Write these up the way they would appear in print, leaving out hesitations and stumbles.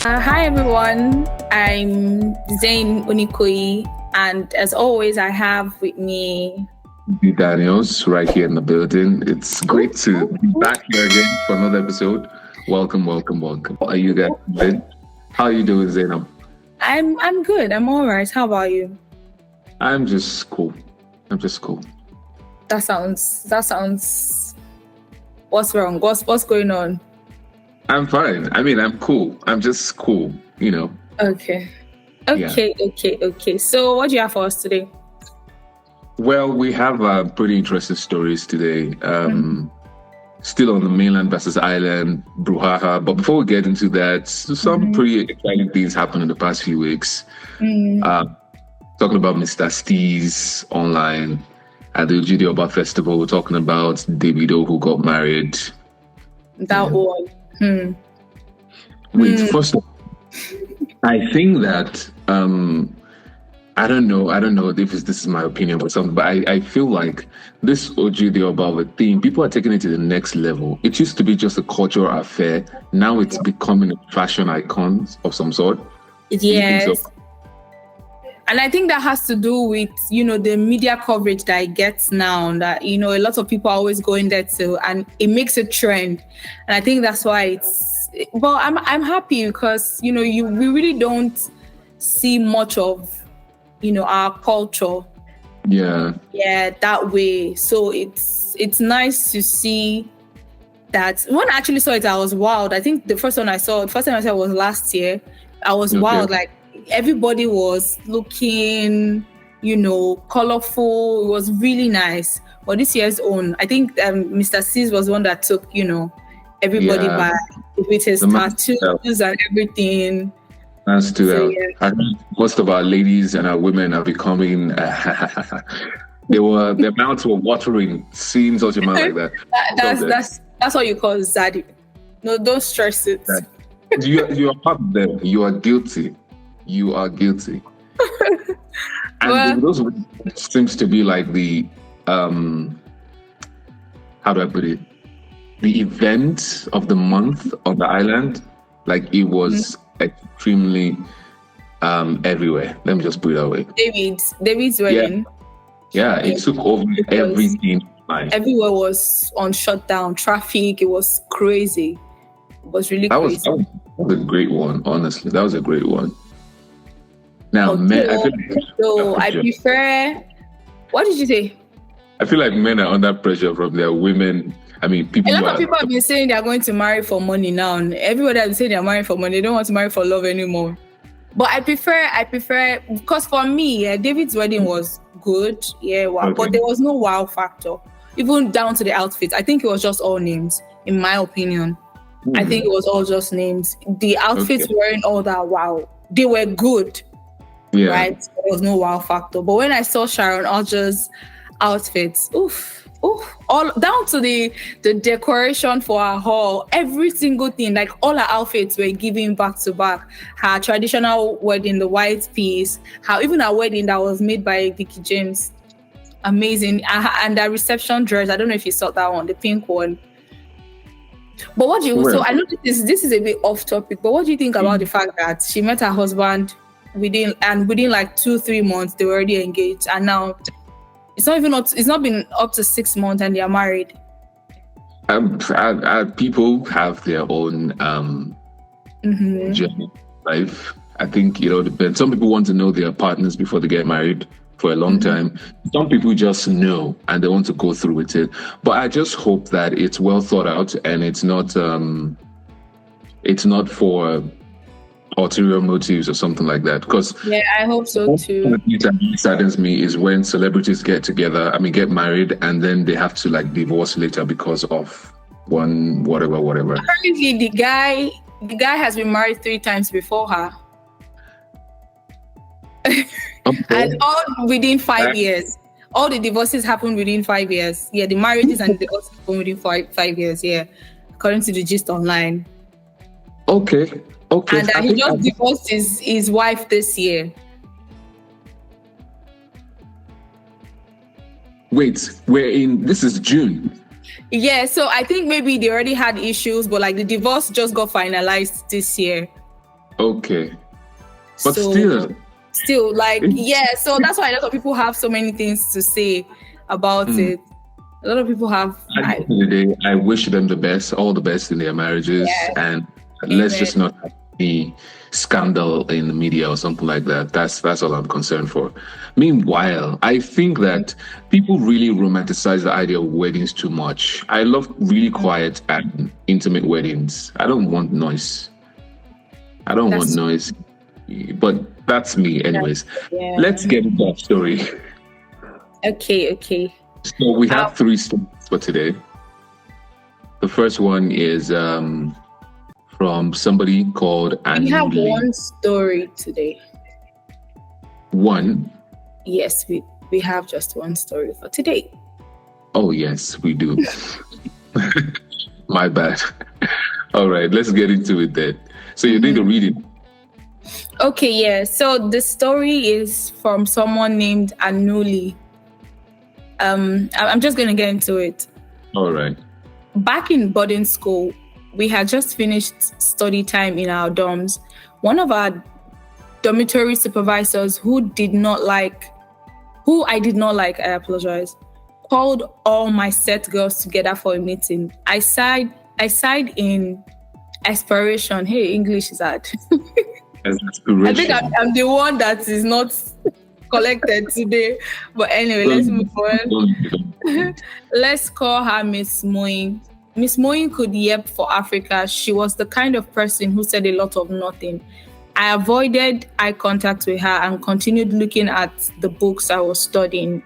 Hi everyone, I'm Zain Unikoi, and as always, I have with me Daniels right here in the building. It's great to be back here again for another episode. Welcome. How are you guys doing? How are you doing, Zainab? I'm good. I'm all right. How about you? I'm just cool. That sounds. What's wrong? What's going on? I'm fine. I'm cool. I'm just cool. Okay. Yeah. So, what do you have for us today? Well, we have pretty interesting stories today. Still on the mainland versus island, brouhaha. But before we get into that, some pretty exciting things happened in the past few weeks. Talking about Mr Steeze online at the Ojudeoba festival. We're talking about Chivido who got married. That one. Wait, first of all, I think that I don't know if this is my opinion or something, but I feel like this Ojudeoba thing, people are taking it to the next level. It used to be just a cultural affair. Now it's becoming a fashion icon of some sort. Yes. So? And I think that has to do with, the media coverage that it gets now, that, a lot of people are always going there too, and it makes a trend. And I think that's why well, I'm happy because, we really don't see much of, our culture. Yeah, that way. So it's nice to see that. When I actually saw it, I was wild. I think the first time I saw it was last year. I was wild. Like, everybody was looking, colorful. It was really nice. But this year's own, I think Mr Steeze was one that took, everybody by with his tattoos and everything. That's true. So, I think most of our ladies and our women are becoming. Their mouths were watering seeing such a man like that. That's what you call zaddy. No, don't stress it. You are part of them. You are guilty. And those seems to be like the how do I put it? The event of the month on the island. Like, it was extremely everywhere. Let me just put it that way. David's wedding. Yeah, it took over everything. Everywhere was on shutdown. Traffic. It was crazy. It was really crazy. That was a great one. Honestly, that was a great one. Now, men, I prefer. What did you say? I feel like men are under pressure from their women. People. A lot of people have been saying they are going to marry for money now. Everybody has been saying they are marrying for money. They don't want to marry for love anymore. But I prefer because for me, David's wedding was good. Yeah, wow. Okay. But there was no wow factor, even down to the outfits. I think it was just all names, in my opinion. I think it was all just names. The outfits weren't all that wow. They were good. Yeah. Right? There was no wow factor. But when I saw Sharon Oju's outfits, all down to the decoration for her hall, every single thing, like all her outfits were given back to back. Her traditional wedding, the white piece, even her wedding that was made by Vicky James, amazing. And the reception dress, I don't know if you saw that one, the pink one. But what do you? So I know this is a bit off topic, but what do you think about the fact that she met her husband within like 2-3 months they were already engaged, and now it's not been up to 6 months and they are married? People have their own journey life. I think it depends. Some people want to know their partners before they get married for a long time. Some people just know and they want to go through with it. But I just hope that it's well thought out and it's not for ulterior motives or something like that. Because I hope so too. What saddens me is when celebrities get married and then they have to divorce later because of whatever. Apparently the guy has been married 3 times before her. And all within 5 years. All the divorces happened within 5 years. Yeah, the marriages and the divorces happened within 5 years. Yeah, according to the gist online. Okay. And he just divorced his wife this year. Wait, this is June. Yeah, so I think maybe they already had issues, but the divorce just got finalized this year. Okay. But So still like, yeah, so that's why a lot of people have so many things to say about it. A lot of people have. At the end of the day, I wish them the best, all the best in their marriages, and let's just not have any scandal in the media or something like that. That's all I'm concerned for. Meanwhile, I think that people really romanticize the idea of weddings too much. I love really quiet and intimate weddings. I don't want noise. But that's me anyways. Let's get into our story. Okay. So we have 3 stories for today. The first one is from somebody called Anuli. We have one story today. One? Yes, we have just one story for today. Oh, yes, we do. My bad. All right, let's get into it then. So you need to read it. Okay, yeah. So the story is from someone named Anuli. I'm just going to get into it. All right. Back in boarding school, we had just finished study time in our dorms. One of our dormitory supervisors who I did not like, called all my set girls together for a meeting. I sighed in aspiration. Hey, English is hard. I think I'm the one that is not collected today. But anyway, let's move on. Let's call her Miss Moin. Miss Moin could yep for Africa. She was the kind of person who said a lot of nothing. I avoided eye contact with her and continued looking at the books I was studying.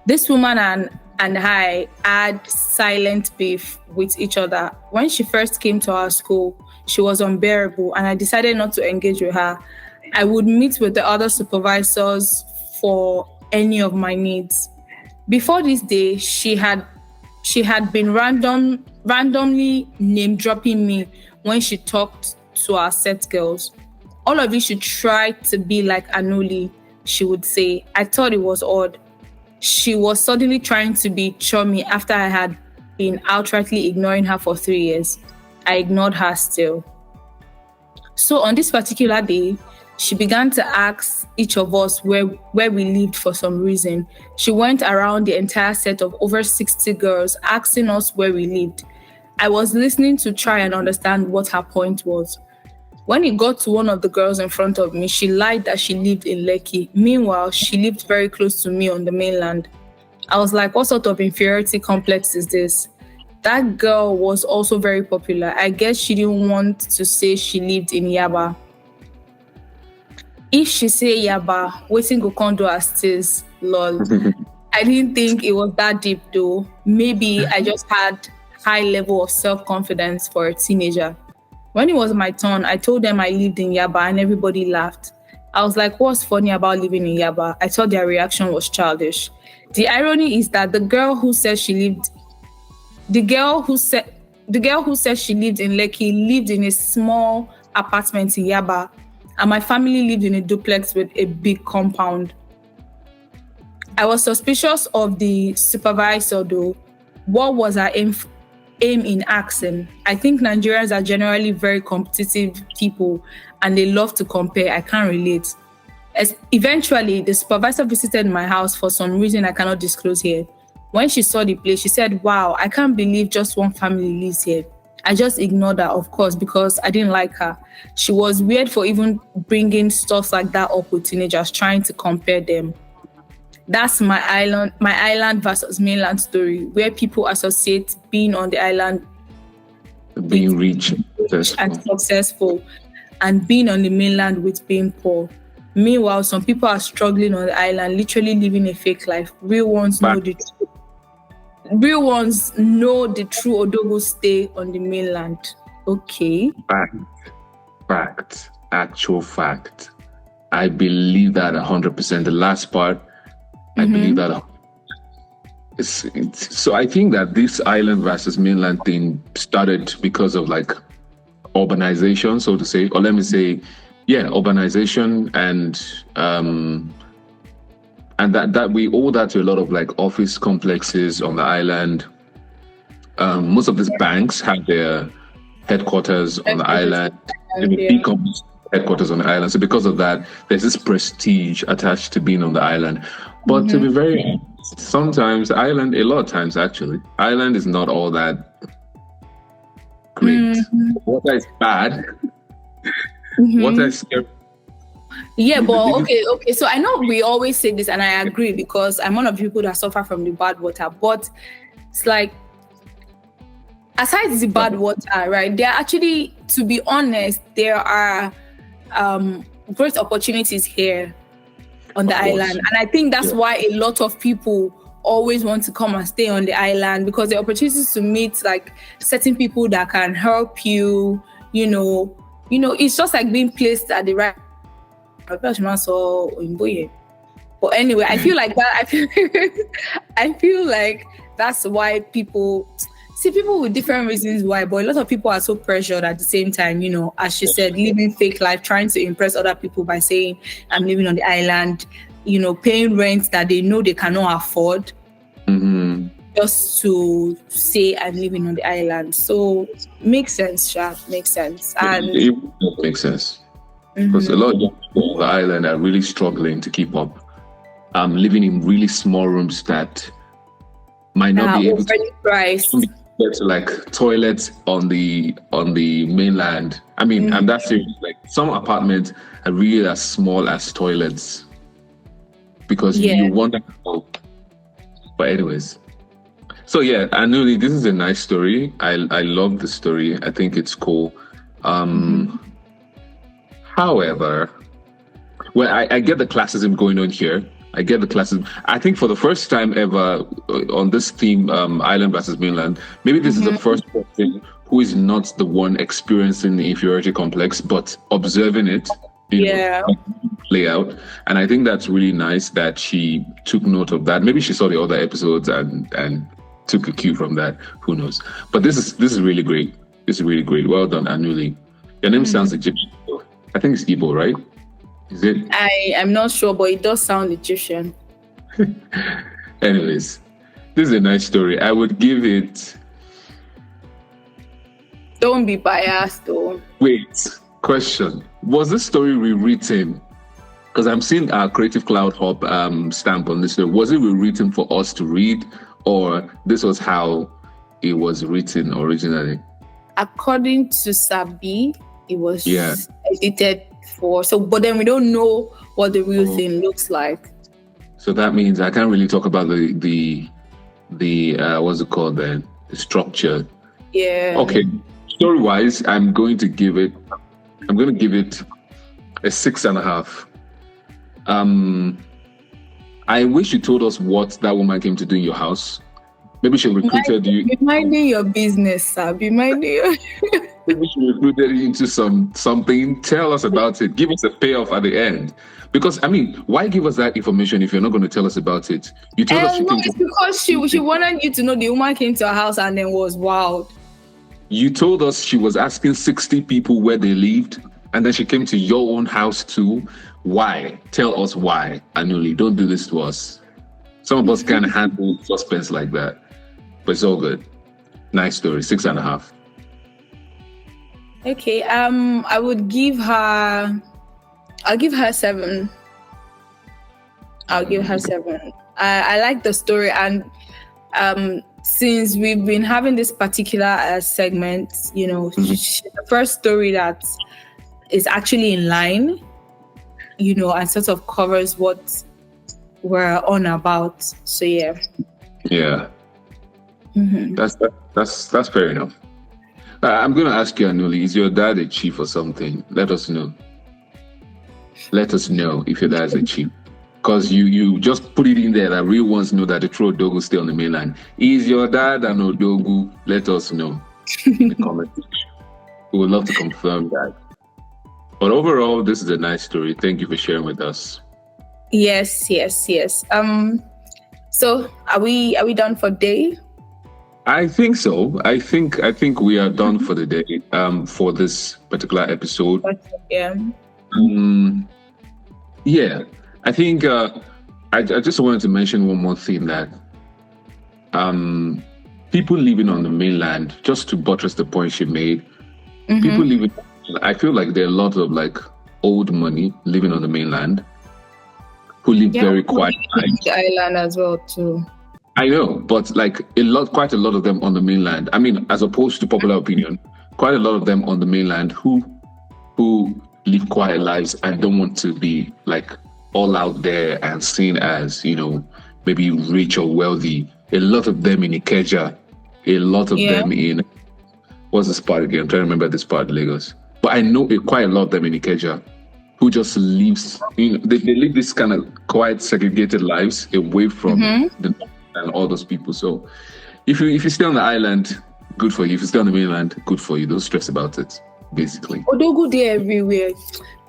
This woman and I had silent beef with each other. When she first came to our school, she was unbearable, and I decided not to engage with her. I would meet with the other supervisors for any of my needs. Before this day, she had been randomly name-dropping me when she talked to our set girls. All of you should try to be like Anuli, she would say. I thought it was odd. She was suddenly trying to be chummy after I had been outrightly ignoring her for 3 years. I ignored her still. So on this particular day, she began to ask each of us where we lived for some reason. She went around the entire set of over 60 girls asking us where we lived. I was listening to try and understand what her point was. When it got to one of the girls in front of me, she lied that she lived in Lekki. Meanwhile, she lived very close to me on the mainland. I was like, what sort of inferiority complex is this? That girl was also very popular. I guess she didn't want to say she lived in Yaba. If she say Yaba, waiting go condo as Steeze, lol. I didn't think it was that deep though. Maybe I just had high level of self-confidence for a teenager. When it was my turn, I told them I lived in Yaba and everybody laughed. I was like, what's funny about living in Yaba? I thought their reaction was childish. The irony is that the girl who said she lived in Lekki lived in a small apartment in Yaba, and my family lived in a duplex with a big compound. I was suspicious of the supervisor though. What was her aim in asking? I think Nigerians are generally very competitive people and they love to compare. I can't relate. Eventually, the supervisor visited my house for some reason I cannot disclose here. When she saw the place, she said, wow, I can't believe just one family lives here. I just ignored her, of course, because I didn't like her. She was weird for even bringing stuff like that up with teenagers, trying to compare them. That's my island versus mainland story, where people associate being on the island being rich and successful, and being on the mainland with being poor. Meanwhile, some people are struggling on the island, literally living a fake life. Real ones know the truth. Real ones know the true Odogo stay on the mainland. Okay. Fact. Actual fact. I believe that 100%. The last part, I believe that. So I think that this island versus mainland thing started because of like urbanization, so to say, or let me say, urbanization and that we owe that to a lot of like office complexes on the island. Most of these banks have their headquarters on the island. big companies headquarters on the island. So because of that, there's this prestige attached to being on the island. But to be very honest, sometimes a lot of times actually, island is not all that great. Water is bad. Water is scary. Yeah, but okay. So I know we always say this, and I agree because I'm one of the people that suffer from the bad water. But it's like, aside the bad water, right? There are actually, to be honest, there are great opportunities here on the island, and I think that's why a lot of people always want to come and stay on the island, because the opportunities to meet like certain people that can help you. It's just like being placed at the right. But anyway, I feel like that. I feel like that's why people with different reasons why, but a lot of people are so pressured at the same time, as she said, living fake life, trying to impress other people by saying, I'm living on the island, paying rent that they know they cannot afford, just to say I'm living on the island. So makes sense, Sha, makes sense. And it makes sense. Because a lot of young people on the island are really struggling to keep up. Living in really small rooms that might not be able to get to like toilets on the mainland. I mean, and that's serious. Like some apartments are really as small as toilets, because you wonder how. But anyways, so yeah, Anuli, this is a nice story. I love the story. I think it's cool. However, well, I get the classism going on here. I get the classism. I think for the first time ever on this theme, island versus mainland, maybe this is the first person who is not the one experiencing the inferiority complex, but observing it play out. And I think that's really nice that she took note of that. Maybe she saw the other episodes and took a cue from that. Who knows? But this is really great. This is really great. Well done, Anuli. Your name sounds Egyptian. I think it's Igbo, right? Is it? I am not sure, but it does sound Egyptian. Anyways, this is a nice story. I would give it... Don't be biased, though. Wait, question. Was this story rewritten? Because I'm seeing our Creative Kloud Hub stamp on this story. Was it rewritten for us to read, or this was how it was written originally? According to Sabi, it was edited for. So, but then we don't know what the real thing looks like. So that means I can't really talk about the what's it called then? The structure. Yeah. Okay. Story wise, I'm going to give it a 6.5. I wish you told us what that woman came to do in your house. Maybe she recruited you. Be minding your business, sir. Be minding your... Maybe she recruited you into something. Tell us about it. Give us a payoff at the end. Because, I mean, why give us that information if you're not going to tell us about it? You told us she came it's because she wanted you to know the woman came to her house and then was wild. You told us she was asking 60 people where they lived, and then she came to your own house too. Why? Tell us why, Anuli. Don't do this to us. Some of us can't handle suspense like that. But it's all good. Nice story. 6.5. Okay. I'll give her 7. I'll give her 7. I like the story, and since we've been having this particular segment, she's the first story that is actually in line, and sort of covers what we're on about. So yeah. Yeah. That's fair enough. I'm going to ask you, Anuli, is your dad a chief or something? Let us know. Let us know if your dad's a chief. Because you just put it in there that real ones know that the true Odogu stay on the mainland. Is your dad an Odogu? Let us know in the comments. We would love to confirm that. But overall, this is a nice story. Thank you for sharing with us. Yes. So are we done for day? I think so. I think we are done for the day. For this particular episode. Yeah. Yeah. I think I just wanted to mention one more thing, that people living on the mainland, just to buttress the point she made, people living on the I feel like there are a lot of like old money living on the mainland who live very quiet lives. The island as well too. I know, but like quite a lot of them on the mainland. I mean, as opposed to popular opinion, quite a lot of them on the mainland who live quiet lives and don't want to be like all out there and seen as, maybe rich or wealthy. A lot of them in Ikeja, a lot of them in, what's this part again? I'm trying to remember this part of Lagos. But I know quite a lot of them in Ikeja who just lives, they live this kind of quiet, segregated lives away from and all those people. So if you stay on the island, good for you. If you stay on the mainland, good for you. Don't stress about it, basically. Don't go there everywhere.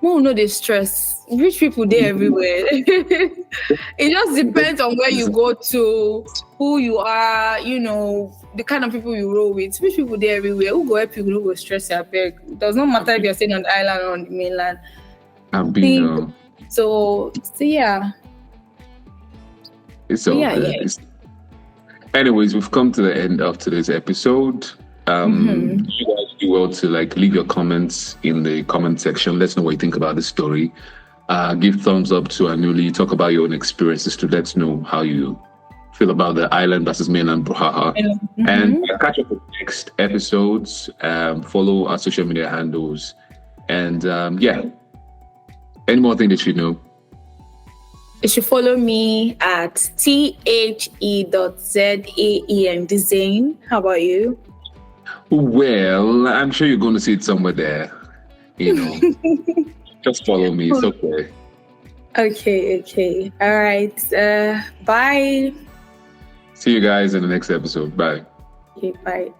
No, they stress. Rich people there everywhere. It just depends on where you go to, who you are, the kind of people you roll with. Rich people there everywhere. Who go help you, who go stress your bag. It does not matter if you're staying on the island or on the mainland. So yeah. It's all good. Anyways, we've come to the end of today's episode. You guys do well to leave your comments in the comment section. Let us know what you think about this story. Give thumbs up to Anuli. Talk about your own experiences to let us know how you feel about the island versus mainland brouhaha. And catch up with next episodes. Follow our social media handles. And any more thing that you know? You should follow me at the.zaem design. How about you? Well, I'm sure you're going to see it somewhere there. Just follow me. It's okay. Okay. All right. Bye. See you guys in the next episode. Bye. Okay, bye.